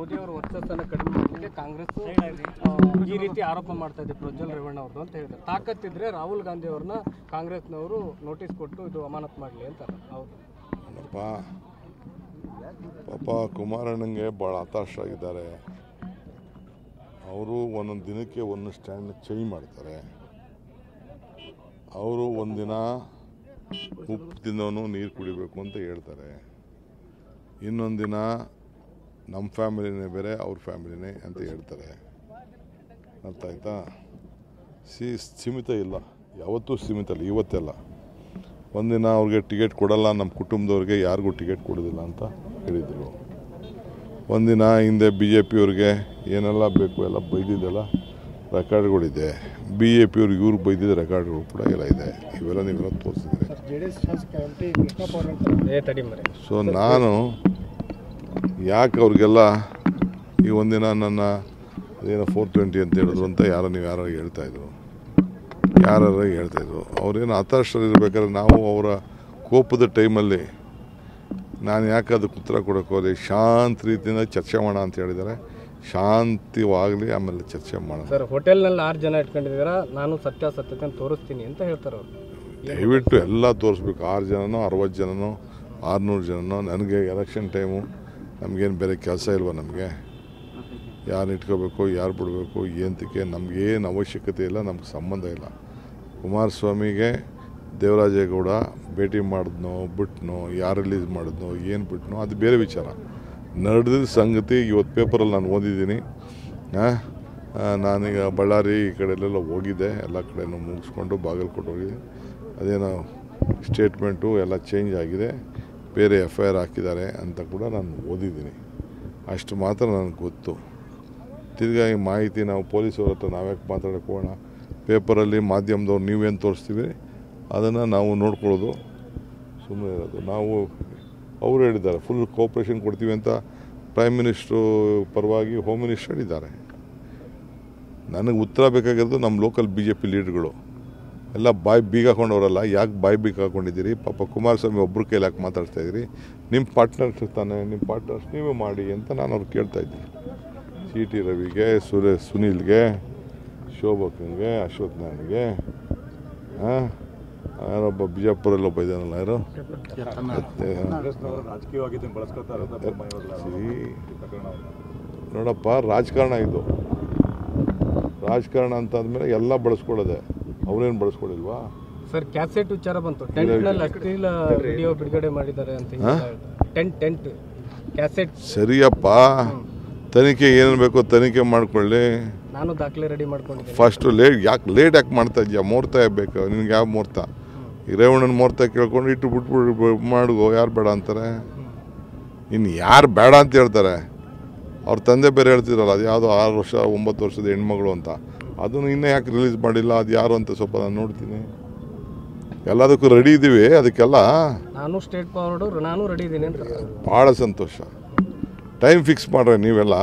ಮೋದಿ ಅವರ ವರ್ಚಸ್ಸನ್ನು ಕಡಿಮೆ ಮಾಡಲಿಕ್ಕೆ ಕಾಂಗ್ರೆಸ್ ಈ ರೀತಿ ಆರೋಪ ಮಾಡ್ತಾ ಇದೆ ಪ್ರಜ್ವಲ್ ರೇವಣ್ಣ ಅವ್ರದ್ದು ಅಂತ ಹೇಳಿದ್ರು. ತಾಕತ್ತಿದ್ರೆ ರಾಹುಲ್ ಗಾಂಧಿ ಅವ್ರನ್ನ ಕಾಂಗ್ರೆಸ್ನವರು ನೋಟಿಸ್ ಕೊಟ್ಟು ಇದು ಅಮಾನತ್ ಮಾಡಲಿ ಅಂತಾರೆ. ಹೌದು ಪಾಪ ಕುಮಾರಣ್ಣಂಗೆ ಭಾಳ ಹತಾಶ ಆಗಿದ್ದಾರೆ. ಅವರು ಒಂದೊಂದು ದಿನಕ್ಕೆ ಒಂದೊಂದು ಸ್ಟ್ಯಾಂಡ್ ಚೇಂಜ್ ಮಾಡ್ತಾರೆ. ಅವರು ಒಂದಿನ ಉಪ್ಪು ತಿನ್ನೋನು ನೀರು ಕುಡಿಬೇಕು ಅಂತ ಹೇಳ್ತಾರೆ, ಇನ್ನೊಂದು ದಿನ ನಮ್ಮ ಫ್ಯಾಮಿಲಿನೇ ಬೇರೆ ಅವ್ರ ಫ್ಯಾಮಿಲಿನೇ ಅಂತ ಹೇಳ್ತಾರೆ. ಅರ್ಥ ಆಯ್ತಾ? ಸೀಮಿತ ಇಲ್ಲ, ಯಾವತ್ತೂ ಸೀಮಿತ ಇಲ್ಲ, ಇವತ್ತೆಲ್ಲ. ಒಂದಿನ ಅವ್ರಿಗೆ ಟಿಕೆಟ್ ಕೊಡಲ್ಲ, ನಮ್ಮ ಕುಟುಂಬದವ್ರಿಗೆ ಯಾರಿಗೂ ಟಿಕೆಟ್ ಕೊಡೋದಿಲ್ಲ ಅಂತ ಹೇಳಿದರು. ಒಂದಿನ ಹಿಂದೆ BJP ಅವ್ರಿಗೆ ಏನೆಲ್ಲ ಬೇಕು ಎಲ್ಲ ಬೈದಿದ್ದೆಲ್ಲ ರೆಕಾರ್ಡ್ಗಳಿದೆ. BJP ಅವ್ರಿಗೆ ಇವ್ರಿಗೆ ಬೈದಿದ್ದ ರೆಕಾರ್ಡ್ಗಳು ಕೂಡ ಎಲ್ಲ ಇದೆ. ನೀವೆಲ್ಲ ತೋರಿಸಿದ್ರೆ. ಸೊ ನಾನು ಯಾಕೆ ಅವ್ರಿಗೆಲ್ಲ ಈ ಒಂದಿನ ನನ್ನ ಅದೇನೋ 420 ಅಂತ ಹೇಳಿದ್ರು ಅಂತ ಯಾರು ಹೇಳ್ತಾಯಿದ್ರು, ಹೇಳ್ತಾಯಿದ್ರು. ಅವ್ರೇನು ಹತಾಶರಿರ್ಬೇಕಾದ್ರೆ ನಾವು ಅವರ ಕೋಪದ ಟೈಮಲ್ಲಿ ನಾನು ಯಾಕೆ ಅದಕ್ಕೆ ಉತ್ತರ ಕೊಡೋಕೆ ಹೋದೆ, ಶಾಂತ ರೀತಿಯಿಂದ ಚರ್ಚೆ ಮಾಡೋಣ ಅಂತ ಹೇಳಿದ್ದಾರೆ. ಶಾಂತಿವಾಗಲಿ, ಆಮೇಲೆ ಚರ್ಚೆ ಮಾಡೋಣ. ಸರ್, ಹೋಟೆಲ್ನಲ್ಲಿ 6 ಜನ ಇಟ್ಕೊಂಡಿದ್ದೀರಾ, ನಾನು ಸತ್ಯಾಸತ್ಯತೆ ತೋರಿಸ್ತೀನಿ ಅಂತ ಹೇಳ್ತಾರೆ ಅವರು. ದಯವಿಟ್ಟು ಎಲ್ಲ ತೋರಿಸ್ಬೇಕು. 6 ಜನನೋ 60 ಜನನೋ 600 ಜನನೋ. ನನಗೆ ಎಲೆಕ್ಷನ್ ಟೈಮು, ನಮಗೇನು ಬೇರೆ ಕೆಲಸ ಇಲ್ವ? ನಮಗೆ ಯಾರು ಇಟ್ಕೋಬೇಕು, ಯಾರು ಬಿಡಬೇಕು, ಏನಕ್ಕೆ ನಮಗೇನು ಅವಶ್ಯಕತೆ ಇಲ್ಲ, ನಮ್ಗೆ ಸಂಬಂಧ ಇಲ್ಲ. ಕುಮಾರಸ್ವಾಮಿಗೆ ದೇವರಾಜೇಗೌಡ ಭೇಟಿ ಮಾಡಿದ್ನೋ ಬಿಟ್ನೋ, ಯಾರು ರಿಲೀಸ್ ಮಾಡಿದ್ನೋ, ಏನು ಬಿಟ್ನೋ, ಅದು ಬೇರೆ ವಿಚಾರ. ನಡೆದಿದ್ದ ಸಂಗತಿ ಇವತ್ತು ಪೇಪರಲ್ಲಿ ನಾನು ಓದಿದ್ದೀನಿ. ನಾನೀಗ ಬಳ್ಳಾರಿ ಈ ಕಡೆಯಲ್ಲೆಲ್ಲ ಹೋಗಿದ್ದೆ, ಎಲ್ಲ ಕಡೆನೂ ಮುಗಿಸ್ಕೊಂಡು ಬಾಗಲಕೋಟೆ ಹೋಗಿದ್ದೆ. ಅದೇನೋ ಸ್ಟೇಟ್ಮೆಂಟು ಎಲ್ಲ ಚೇಂಜ್ ಆಗಿದೆ, ಬೇರೆ FIR ಹಾಕಿದ್ದಾರೆ ಅಂತ ಕೂಡ ನಾನು ಓದಿದ್ದೀನಿ. ಅಷ್ಟು ಮಾತ್ರ ನನಗೆ ಗೊತ್ತು. ತಿರ್ಗಾ ಈ ಮಾಹಿತಿ ನಾವು ಪೊಲೀಸವ್ರ ಹತ್ರ ನಾವ್ಯಾಕೆ ಮಾತಾಡೋಕೆ ಹೋಗೋಣ? ಪೇಪರಲ್ಲಿ ಮಾಧ್ಯಮದವ್ರು ನೀವೇನು ತೋರಿಸ್ತೀವಿ ಅದನ್ನು ನಾವು ನೋಡ್ಕೊಳ್ಳೋದು, ಸುಮ್ಮನೆ ಇರೋದು. ನಾವು ಅವರು ಹೇಳಿದ್ದಾರೆ ಫುಲ್ ಕೋಆಪ್ರೇಷನ್ ಕೊಡ್ತೀವಿ ಅಂತ. ಪ್ರೈಮ್ ಮಿನಿಸ್ಟ್ರು ಪರವಾಗಿ ಹೋಮ್ ಮಿನಿಸ್ಟರ್ ಹೇಳಿದ್ದಾರೆ. ನನಗೆ ಉತ್ತರ ಬೇಕಾಗಿರೋದು ನಮ್ಮ ಲೋಕಲ್ BJP ಲೀಡ್ರುಗಳು ಎಲ್ಲ ಬಾಯಿ ಬೀಗ ಹಾಕೊಂಡವರಲ್ಲ. ಯಾಕೆ ಬಾಯಿ ಬೀಗ ಹಾಕೊಂಡಿದ್ದೀರಿ? ಪಾಪ ಕುಮಾರಸ್ವಾಮಿ ಒಬ್ಬರು ಕೈಲಿ ಯಾಕೆ ಮಾತಾಡ್ತಾ ಇದ್ದೀರಿ? ನಿಮ್ಮ ಪಾರ್ಟ್ನರ್ಸ್ ಇರ್ತಾನೆ, ನಿಮ್ಮ ಪಾರ್ಟ್ನರ್ಸ್ ನೀವೇ ಮಾಡಿ ಅಂತ ನಾನು ಅವ್ರು ಕೇಳ್ತಾ ಇದ್ದೀನಿ. CT ರವಿಗೆ, ಸುನೀಲ್ಗೆ, ಶೋಭಕಂಗೆ, ಅಶ್ವಥ್ ನಾರಾಯಣ್ಗೆ, ಯಾರೊಬ್ಬ ಬಿಜಾಪುರಲ್ಲಿ ಒಬ್ಬ ಇದ್ದಾನಲ್ಲ, ಯಾರು ನೋಡಪ್ಪ, ರಾಜಕಾರಣ ಇದು. ರಾಜಕಾರಣ ಅಂತ ಆದ್ಮೇಲೆ ಎಲ್ಲ ಬಳಸ್ಕೊಳ್ಳೋದೆ. ಅವ್ರೇನು ಬಳಸ್ಕೊಳ್ಳಿಲ್ವಾ? ಸರ್, ಕ್ಯಾಸೆಟ್ ವಿಚಾರ ಬಂತು. ಟೆಂಟ್ನಲ್ಲಿ ಅಶ್ಲೀಲ ವಿಡಿಯೋ ಬಿಡುಗಡೆ ಮಾಡಿದ್ದಾರೆ ಅಂತ. ಟೆಂಟ್ ಕ್ಯಾಸೆಟ್ ಸರಿಯಪ್ಪ, ತನಿಖೆ ಏನೇನು ಬೇಕೋ ತನಿಖೆ ಮಾಡ್ಕೊಳ್ಳಿ. ನಾನು ದಾಖಲೆ ರೆಡಿ ಮಾಡ್ಕೊಂಡಿದ್ದೆ. ಫಸ್ಟ್ ಲೇಟ್ ಯಾಕೆ ಮಾಡ್ತಾ ಇದೆಯಾ? ಮುಹೂರ್ತ ಬೇಕು ನಿನ್ಗೆ. ಯಾವ ಮುಹೂರ್ತ? ಈ ರೇವಣ್ಣನ ಮುಹೂರ್ತ ಕೇಳ್ಕೊಂಡು ಇಟ್ಟು ಬಿಟ್ಬಿಟ್ಟು ಮಾಡ್ಗೋ. ಯಾರು ಬೇಡ ಅಂತಾರೆ? ಇನ್ನು ಯಾರು ಬೇಡ ಅಂತ ಹೇಳ್ತಾರೆ? ಅವ್ರ ತಂದೆ ಬೇರೆ ಹೇಳ್ತಿದ್ರಲ್ಲ, ಅದು ಯಾವುದೋ 6 ವರ್ಷ 9 ವರ್ಷದ ಹೆಣ್ಮಗಳು ಅಂತ. ಅದನ್ನು ಇನ್ನೂ ಯಾಕೆ ರಿಲೀಸ್ ಮಾಡಿಲ್ಲ? ಅದು ಯಾರು ಅಂತ ಸ್ವಲ್ಪ ನಾನು ನೋಡ್ತೀನಿ. ಎಲ್ಲದಕ್ಕೂ ರೆಡಿ ಇದ್ದೀವಿ. ಅದಕ್ಕೆಲ್ಲ ನಾನು ಸ್ಟೇಟ್ ಫಾರ್ವರ್ಡು, ನಾನು ರೆಡಿ ಇದ್ದೀನಿ ಅಂತ. ಭಾಳ ಸಂತೋಷ. ಟೈಮ್ ಫಿಕ್ಸ್ ಮಾಡ್ರೆ ನೀವೆಲ್ಲ.